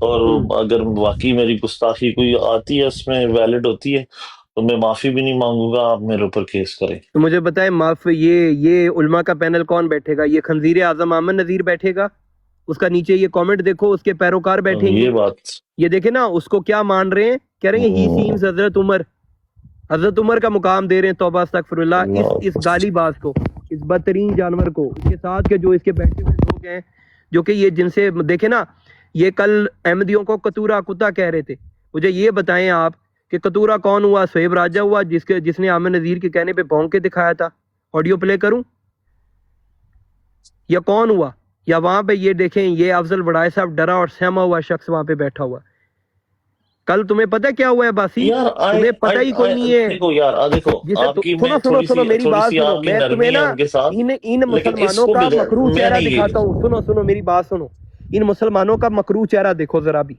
और अगर वाकई मेरी गुस्ताखी कोई आती है उसमें वैलिड होती है तो मैं माफी भी नहीं मांगूंगा, आप मेरे ऊपर केस करें। तो मुझे बताएं माफ ये उलमा का पैनल कौन बैठेगा? ये खंजीर आजम अहमद नज़ीर बैठेगा, उसका नीचे ये कमेंट देखो, उसके पैरोकार बैठेंगे। ये बात ये देखे ना उसको क्या मान रहे हैं, कह रहे हैं ही सीम्स हजरत उमर का मुकाम दे रहे हैं। तौबा अस्तगफिरुल्लाह इस गालीबाज को, इस बदतरीन जानवर को, इसके साथ के जो इसके बैठे हुए लोग हैं जो कि ये जिनसे देखे ना, ये कल अहमदियों को कतूरा कुत्ता कह रहे थे। मुझे ये बताएं आप कि कतूरा कौन हुआ? सोहेब राजा हुआ जिसने आमिर नज़ीर के कहने पे भौंक के दिखाया था। ऑडियो प्ले करूं या कौन हुआ? या वहां पे ये देखें, ये अफजल बड़ाई साहब डरा और सहमा हुआ शख्स वहां पे बैठा हुआ। कल तुम्हें पता क्या हुआ है बासी? यार तुम्हें पता ही कोई नहीं है। देखो यार, देखो जिसे आपकी सुनो मैं सुनो सुनो मेरी थोड़ी बात सी सुनो, आपकी मैं नरमी तुम्हें है ना उनके साथ, इन लेकिन मुसलमानों इसको का बिगड़ मकरू मैं चेहरा नहीं दिखाता हूँ। सुनो सुनो मेरी बात सुनो, इन मुसलमानों का मकरू चेहरा देखो जरा भी।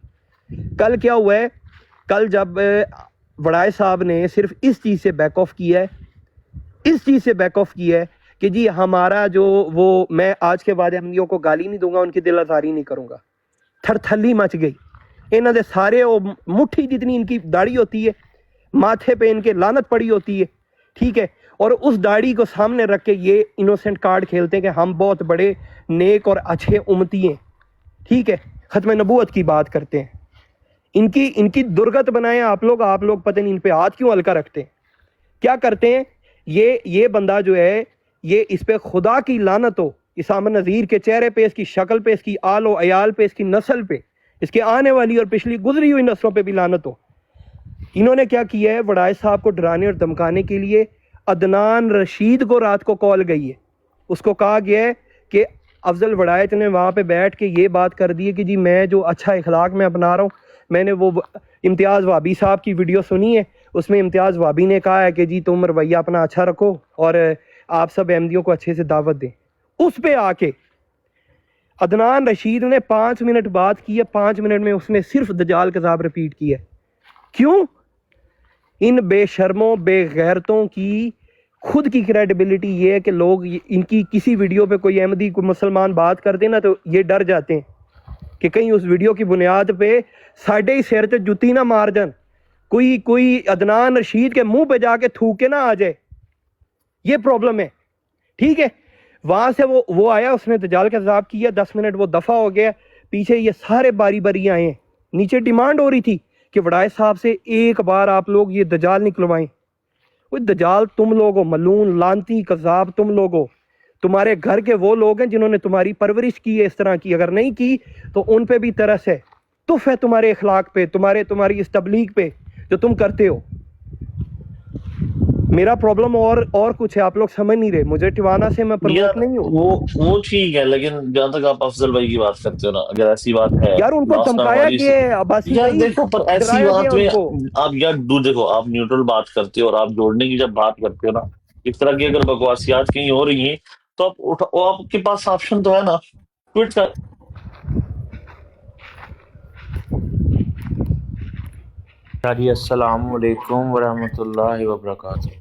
कल क्या हुआ है? कल जब वड़ाई साहब ने सिर्फ इस चीज से बैक ऑफ किया है, इस चीज से बैक ऑफ किया है कि जी हमारा जो वो, मैं आज के बाद अहमदियों को गाली नहीं दूंगा, उनकी दिल आजारी नहीं करूंगा। थरथली मच गई इन्हों दे सारे, वो मुट्ठी जितनी इनकी दाढ़ी होती है, माथे पे इनके लानत पड़ी होती है, ठीक है, और उस दाढ़ी को सामने रख के ये इनोसेंट कार्ड खेलते हैं कि हम बहुत बड़े नेक और अच्छे उम्मती हैं, ठीक है, खत्म नबूवत की बात करते हैं। इनकी इनकी दुर्गत बनाए आप लोग पता नहीं इन पे हाथ क्यों हल्का रखते हैं। क्या करते हैं ये बंदा जो है, ये इस पे खुदा की लानत हो, इस आमर नज़ीर के चेहरे पे, इसकी शक्ल पे, इसकी आल व अयाल पे, इसकी नस्ल पे, इसके आने वाली और पिछली गुजरी हुई नस्लों पे भी लानत हो। इन्होंने क्या किया है, वड़ाई साहब को डराने और धमकाने के लिए अदनान रशीद को रात को कॉल गई है। उसको कहा गया है कि अफजल वड़ायत ने वहाँ पे बैठ के ये बात कर दी है कि जी मैं जो अच्छा इखलाक में अपना रहा हूँ, मैंने वो इम्तियाज़ वाबी साहब की वीडियो सुनी है, उसमें इम्तियाज़ वाबी ने कहा है कि जी तुम रवैया अपना अच्छा रखो और आप सब अहमदियों को अच्छे से दावत दें। उस पे आके अदनान रशीद ने 5 मिनट बात की है, 5 मिनट में उसने सिर्फ दजाल कज़ाब रिपीट किया है। क्यों? इन बेशर्मों बेगैरतों की खुद की क्रेडिबिलिटी ये है कि लोग इनकी किसी वीडियो पे कोई अहमदी कोई मुसलमान बात करते ना तो ये डर जाते हैं कि कहीं उस वीडियो की बुनियाद पे साढ़े ही सिर से जुती ना मार जान, कोई अदनान रशीद के मुंह पे जाके थूके ना आ जाए। ये प्रॉब्लम है, ठीक है। वहां से वो आया, उसने दजाल का जवाब किया, 10 मिनट वो दफा हो गया, पीछे ये सारे बारी बारी आए हैं। नीचे डिमांड हो रही थी कि वड़ाई साहब से एक बार आप लोग ये दजाल निकलवाएं। वो दजाल तुम लोग हो, मलून लानती कज़ाब तुम लोग हो। तुम्हारे घर के वो लोग हैं जिन्होंने तुम्हारी परवरिश की है इस तरह की, अगर नहीं की तो उन पे भी तरस है, तुफ है तुम्हारे अखलाक पे, तुम्हारी इस तबलीग पे जो तुम करते हो। मेरा प्रॉब्लम और कुछ है, आप लोग समझ नहीं रहे। मुझे टिवाना से मैं प्रमोट नहीं हूँ। वो ठीक है, लेकिन जहां तक आप अफजल भाई की बात करते हो ना, अगर ऐसी बात है यार उनको last time धमकाया हमारी कि अब्बासी यार भाई, देखो, पर ऐसी डराया बात गया में उनको। आप यार देखो, आप न्यूट्रल बात करते हो और आप जोड़ने की जब बात करते हो ना, इस तरह की अगर बकवासियात कहीं हो रही हैं तो आप वो आपके पास ऑप्शन तो है ना, ट्वीट कर। जी अस्सलाम वालेकुम वरहमतुल्लाहि वबरकातुहू।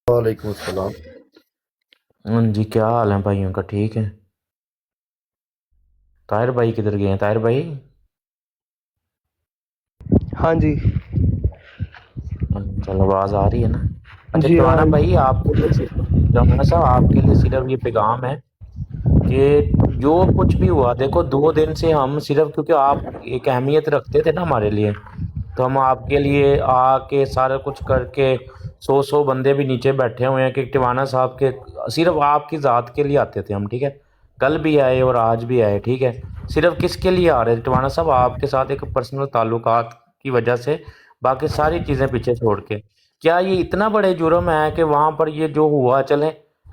वालेकुम अस्सलाम। हाँ जी, क्या हाल है भाइयों का? ठीक है। ताहिर भाई किधर गए हैं? ताहिर भाई, हाँ जी चल आवाज आ रही है ना? अच्छा जी जवाना हाँ। भाई, आपके लिए जवाना साहब, आपके लिए सिर्फ ये पैगाम है कि जो कुछ भी हुआ, देखो 2 दिन से हम सिर्फ, क्योंकि आप एक अहमियत रखते थे ना हमारे लिए, तो हम आपके लिए आके सारा कुछ करके 100 बंदे भी नीचे बैठे हुए हैं कि टिवाना साहब के, सिर्फ आपकी ज़ात के लिए आते थे हम, ठीक है। कल भी आए और आज भी आए, ठीक है। सिर्फ किसके लिए आ रहे थे टिवाना साहब? आपके साथ एक पर्सनल ताल्लुकात की वजह से, बाकी सारी चीज़ें पीछे छोड़ के। क्या ये इतना बड़े जुर्म है कि वहाँ पर ये जो हुआ, चले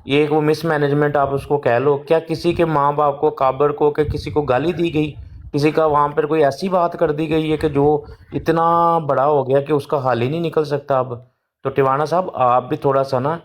ये एक वो मिसमैनेजमेंट आप उसको कह लो, क्या किसी के माँ बाप को, काबर को, कि किसी को गाली दी गई, किसी का वहाँ पर कोई ऐसी बात कर दी गई है कि जो इतना बड़ा हो गया कि उसका हाल ही नहीं निकल सकता अब? तो टिवाना साहब आप भी थोड़ा सा ना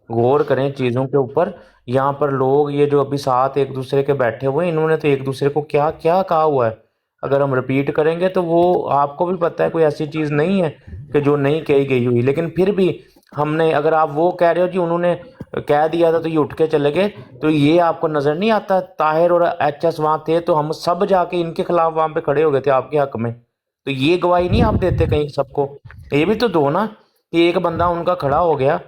गौर करें चीज़ों के ऊपर। यहाँ पर लोग ये जो अभी साथ एक दूसरे के बैठे हुए हैं, इन्होंने तो एक दूसरे को क्या क्या कहा हुआ है, अगर हम रिपीट करेंगे तो वो आपको भी पता है कोई ऐसी चीज़ नहीं है कि जो नहीं कही गई हुई, लेकिन फिर भी हमने, अगर आप वो कह रहे हो कि उन्होंने कह दिया था तो ये उठ के चले गए, तो ये आपको नज़र नहीं आता? ताहिर और HS वहाँ थे तो हम सब जाके इनके खिलाफ वहाँ पे खड़े हो गए थे आपके हक में, तो ये गवाही नहीं आप देते कहीं सबको? ये भी तो दो ना कि एक बंदा उनका खड़ा हो गया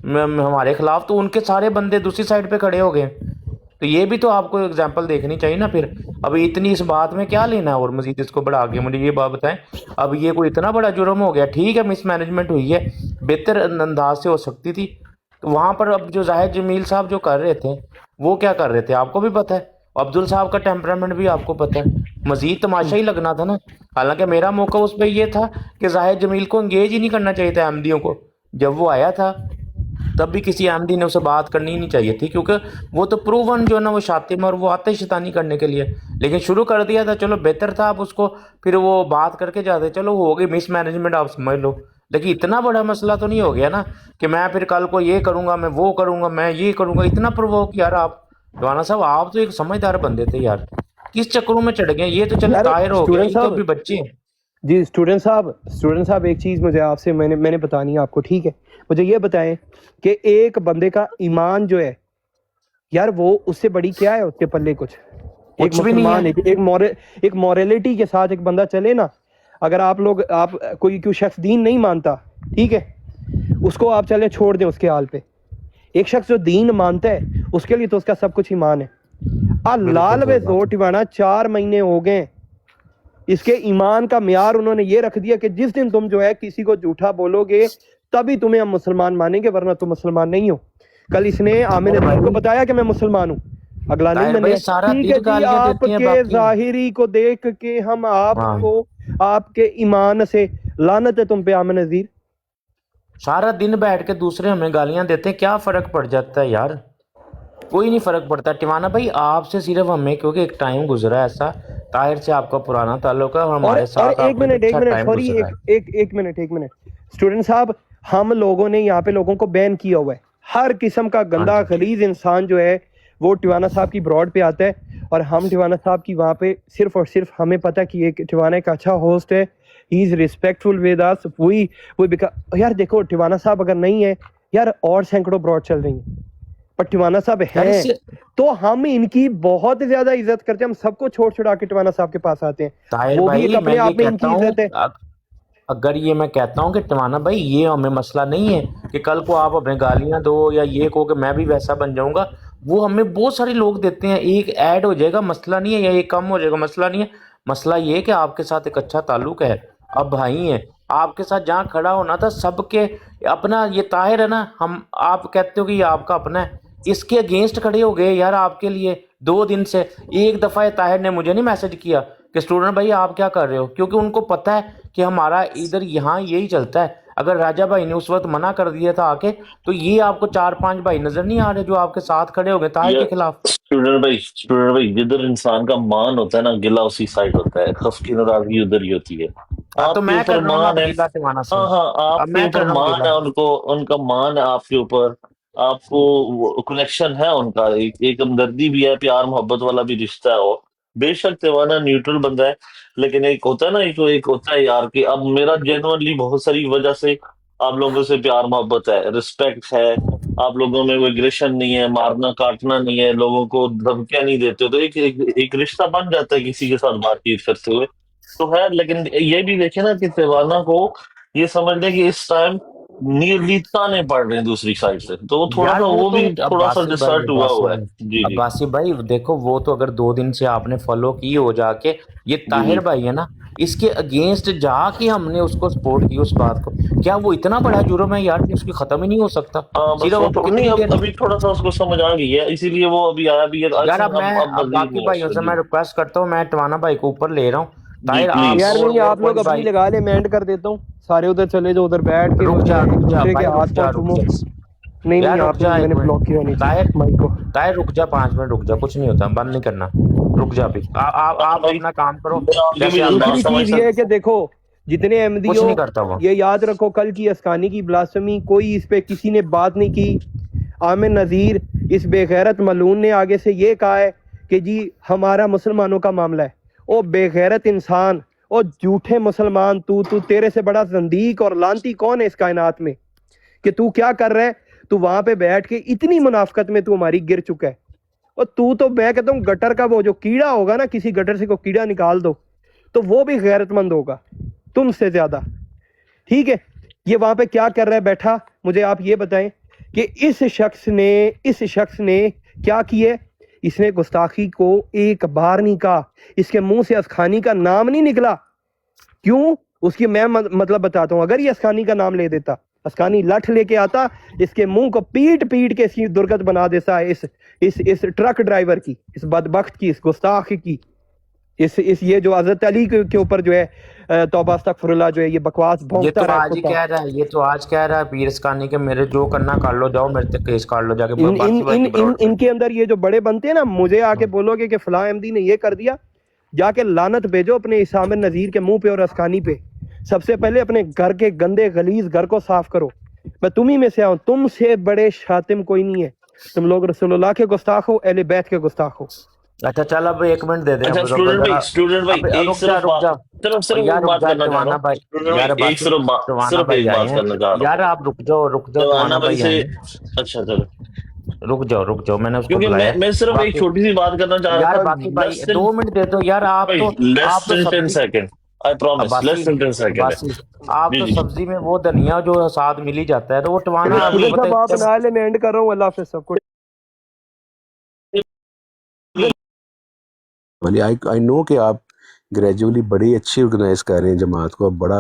हमारे खिलाफ, तो उनके सारे बंदे दूसरी साइड पे खड़े हो गए, तो ये भी तो आपको एग्जाम्पल देखनी चाहिए ना। फिर अभी इतनी इस बात में क्या लेना है और मजीद इसको बढ़ा के? मुझे ये बात बताएं, अब ये कोई इतना बड़ा जुर्म हो गया, ठीक है मिसमैनेजमेंट हुई है, बेहतर अंदाज से हो सकती थी, तो वहाँ पर अब जो जाहिद जमील साहब जो कर रहे थे वो क्या कर रहे थे आपको भी पता है, अब्दुल साहब का टेम्परामेंट भी आपको पता है, मजीद तमाशा ही लगना था ना। हालांकि मेरा मौका उस पर यह था कि जाहिद जमील को इंगेज ही नहीं करना चाहिए था अहमदियों को, जब वो आया था तब भी किसी एमडी ने उसे बात करनी ही नहीं चाहिए थी, क्योंकि वो तो प्रूवन जो है ना वो शातिम और वो आते शैतानी करने के लिए, लेकिन शुरू कर दिया था। चलो बेहतर था आप उसको फिर वो बात करके जाते, चलो हो गई मिसमैनेजमेंट आप समझ लो, लेकिन इतना बड़ा मसला तो नहीं हो गया ना कि मैं फिर कल को ये करूंगा, मैं वो करूंगा, मैं ये करूंगा। इतना प्रोवोक यार आप रवाना साहब, आप तो एक समझदार बंदे थे यार, किस चक्करों में चढ़ गए? ये तो चलो यार, ताहिर हो गया, स्टूडेंट ये तो साहब, अभी बच्चे हैं। जी स्टूडेंट साहब एक चीज़ मुझे आपसे मैंने बतानी है आपको, ठीक है? मुझे ये बताएं कि एक बंदे का ईमान जो है यार, वो उससे बड़ी क्या है उसके पल्ले कुछ? एक कुछ भी नहीं मुसलमान है। एक मॉरलिटी के साथ एक बंदा चले ना। अगर आप कोई शख्स दीन नहीं मानता, ठीक है, उसको आप चले छोड़ दें उसके हाल पे। एक शख्स जो दीन मानता है उसके लिए तो उसका सब कुछ ईमान है। लाल वे जोर टिवाना 4 महीने हो गए, इसके ईमान का म्यार उन्होंने ये रख दिया कि जिस दिन तुम जो है किसी को झूठा बोलोगे तभी तुम्हें हम मुसलमान मानेंगे, वरना तुम मुसलमान नहीं हो। कल इसने आमिर नज़ीर को बताया कि मैं मुसलमान हूँ, अगला नहीं माने। ठीक है जी, आपके जाहिरी को देख के हम आपको आपके ईमान से लानत है तुम पे आमिर नज़ीर। सारा दिन बैठ के दूसरे हमें गालियां देते हैं, क्या फर्क पड़ जाता है यार? कोई नहीं फर्क पड़ता। टिवाना भाई आपसे सिर्फ हमें, क्योंकि एक टाइम गुजरा है ऐसा, ताहिर से आपका पुराना ताल्लुक है और हमारे साथ एक मिनट स्टूडेंट साहब, हम लोगों ने यहाँ पे लोगों को बैन किया हुआ है। हर किस्म का गंदा खलीज इंसान जो है वो टिवाना साहब की ब्रॉड पे आता है, और हम टिवाना साहब की वहाँ पे सिर्फ और सिर्फ हमें पता कि एक टिवाना एक अच्छा होस्ट है, he is respectful with us. यार देखो, टिवाना साहब अगर नहीं है यार, और सैकड़ों ब्रॉड चल रही हैं, पर टिवाना साहब हैं तो हम इनकी बहुत ज्यादा इज्जत करते हैं। हम सबको छोड़ छुड़ा के टिवाना साहब के पास आते हैं, वो भी एक अपने आप में इनकी इज्जत है। अगर ये मैं कहता हूँ कि टिवाना भाई ये हमें मसला नहीं है कि कल को आप अपने गालियां दो या ये कहो कि मैं भी वैसा बन जाऊंगा, वो हमें बहुत सारे लोग देते हैं, एक ऐड हो जाएगा मसला नहीं है, या एक कम हो जाएगा मसला नहीं है। मसला ये है कि आपके साथ एक अच्छा ताल्लुक है, अब भाई है आपके साथ, जहाँ खड़ा होना था सबके अपना। ये ताहिर है ना, हम आप कहते हो कि ये आपका अपना है, इसके अगेंस्ट खड़े हो गए यार आपके लिए 2 दिन से। एक दफ़ा ताहिर ने मुझे नहीं मैसेज किया कि स्टूडेंट भाई आप क्या कर रहे हो, क्योंकि उनको पता है कि हमारा इधर यहाँ यही चलता है। अगर राजा भाई ने उस वक्त मना कर दिया था आके, तो ये आपको 4-5 भाई नजर नहीं आ रहे जो आपके साथ खड़े हो गए ताहिर के खिलाफ? स्टूडेंट भाई जिधर इंसान का मान होता है ना, गिला उसी साइड होता है, खफ की नाराजगी उधर ही होती है। तो मैं कर रहा हूँ आपके ऊपर मान है, उनको उनका मान है आपके ऊपर, आपको कनेक्शन है उनका, एक हमदर्दी भी है, प्यार मोहब्बत वाला भी रिश्ता है। वो बेशक तिवाना न्यूट्रल बंदा है, लेकिन एक होता है ना, एक होता है यार कि अब मेरा जेन्युइनली बहुत सारी वजह से आप लोगों से प्यार मोहब्बत है, रिस्पेक्ट है, आप लोगों में कोई एग्रेशन नहीं है, मारना काटना नहीं है, लोगों को धमकियां नहीं देते हो, तो एक रिश्ता बन जाता है किसी के साथ बातचीत करते हुए, तो है। लेकिन ये भी देखे ना कि तिवाना को ये समझ लें कि इस टाइम नीरली ताने पड़ रहे हैं दूसरी साइड से, तो वो थोड़ा सा वो भी थोड़ा सा डिसर्ट हुआ है। जी जी अब्बासी भाई देखो, वो तो अगर 2 दिन से आपने फॉलो की हो जाके, ये ताहिर भाई है ना, इसके अगेंस्ट जाके हमने उसको सपोर्ट की उस बात को, क्या वो इतना बड़ा जुर्म है यार कि उसकी खत्म ही नहीं हो सकता? अभी थोड़ा सा उसको समझ आ गई है, इसीलिए वो अभी आया भी है। यार अब बाकी भाइयों से मैं रिक्वेस्ट करता हूँ, मैं टिवाना भाई को ऊपर ले रहा हूँ। ताहिर यार नहीं, आप लोग अपनी लगा ले, मैं एंड कर देता हूँ, सारे उधर चले जाओ, उधर बैठ के दूसरे के हाथ पर चूमो। नहीं आप मैंने ब्लॉक किया नहीं ताहिर रुक जा, 5 मिनट रुक जा, कुछ नहीं होता, बंद नहीं करना, रुक जा अभी। आप अपना काम करो। दूसरी चीज ये है कि देखो, जितने अहमदी हो नहीं करता वो, ये याद रखो, कल की अस्कानी की ब्लास्फेमी कोई इस पे किसी ने बात नहीं की। आमिर नज़ीर इस बेगैरत मलून ने आगे से ये कहा है कि जी हमारा मुसलमानों का मामला है। ओ बेगैरत इंसान, ओ झूठे मुसलमान, तू तेरे से बड़ा ज़ंदीक और लानती कौन है इस कायनात में कि तू क्या कर रहा है? तू वहां पे बैठ के इतनी मुनाफकत में तू हमारी गिर चुका है। और तू तो मैं कहता हूँ गटर का वो जो कीड़ा होगा ना, किसी गटर से को कीड़ा निकाल दो तो वो भी गैरतमंद होगा तुमसे ज्यादा, ठीक है? ये वहां पे क्या कर रहा है बैठा, मुझे आप ये बताएं कि इस शख्स ने क्या किया? इसने गुस्ताखी को एक बार नहीं कहा, इसके मुंह से अस्खानी का नाम नहीं निकला। क्यों? उसकी मैं मतलब बताता हूं। अगर ये अस्खानी का नाम ले देता, अस्खानी लठ लेके आता, इसके मुंह को पीट के इसकी दुर्गत बना देता है, इस ट्रक ड्राइवर की, इस बदबख्त की, इस गुस्ताख की। इस ये जो हजरत अली के ऊपर जो है तौबा अस्तगफिरुल्लाह जो है ये बकवास ये भौंकता तो रहा आज ही कुत्ता। कह रहा है, ये तो आज कह रहा है पीर इसकानी के मेरे जो करना कर लो, जाओ मेरे तक केस कर लो जाके इन इन बासी भाई इन की इन ब्रॉड पे। इनके अंदर ये जो बड़े बनते हैं ना, मुझे आके बोलोगे कि फलां अहमदी ने ये कर दिया, जाके लानत भेजो अपने इसाम नज़ीर के मुंह पे और अस्कानी पे। सबसे पहले अपने घर के गंदे गलीज घर को साफ करो। मैं तुम ही में से आऊं, तुमसे बड़े शातिम कोई नहीं है। तुम लोग रसूलुल्लाह के गुस्ताख हो, अहले बैत के गुस्ताख हो। अच्छा चल अब 1 मिनट दे दे, अच्छा अब स्टूडेंट भाई, जरा स्टूडेंट भाई अब एक रुक जा सिर्फ रुक जा सिर्फ यार, एक रुक बात जा करना चाह रहा टवाना हूँ भाई, स्टूडेंट यार भाई, बाकी टवाना सिर्फ भाई एक आए बात हैं करना चाह रहा यार, हूँ आप रुक जाओ टवाना टवाना भाई भाई से। आए हैं, अच्छा चलो, रुक जाओ मैंने उसको क्योंकि बुलाया। मैं सिर्फ एक बाकी छोटी सी बात करना चाह रहा यार था, बाकी भाई लेस देन 2 मिनट दे दो यार, भाई, लेस आप तो देन 10 सब्जी सेकंड, आई प्रॉमिस, लेस अब्बासी देन 10 सेकंड है। अब्बासी आप जी तो जी सब्जी में वो धनिया जो साथ मिल ही जाता है, तो वो टवाना हाँ, आपको नहीं पता साहब आप है बना ले, मैं एंड कर रहा हूँ। अल्लाह हाफिज़ सबको। वाली आई नो कि आप ग्रेजुअली बड़ी अच्छी ऑर्गेनाइज कर रहे हैं जमात को, बड़ा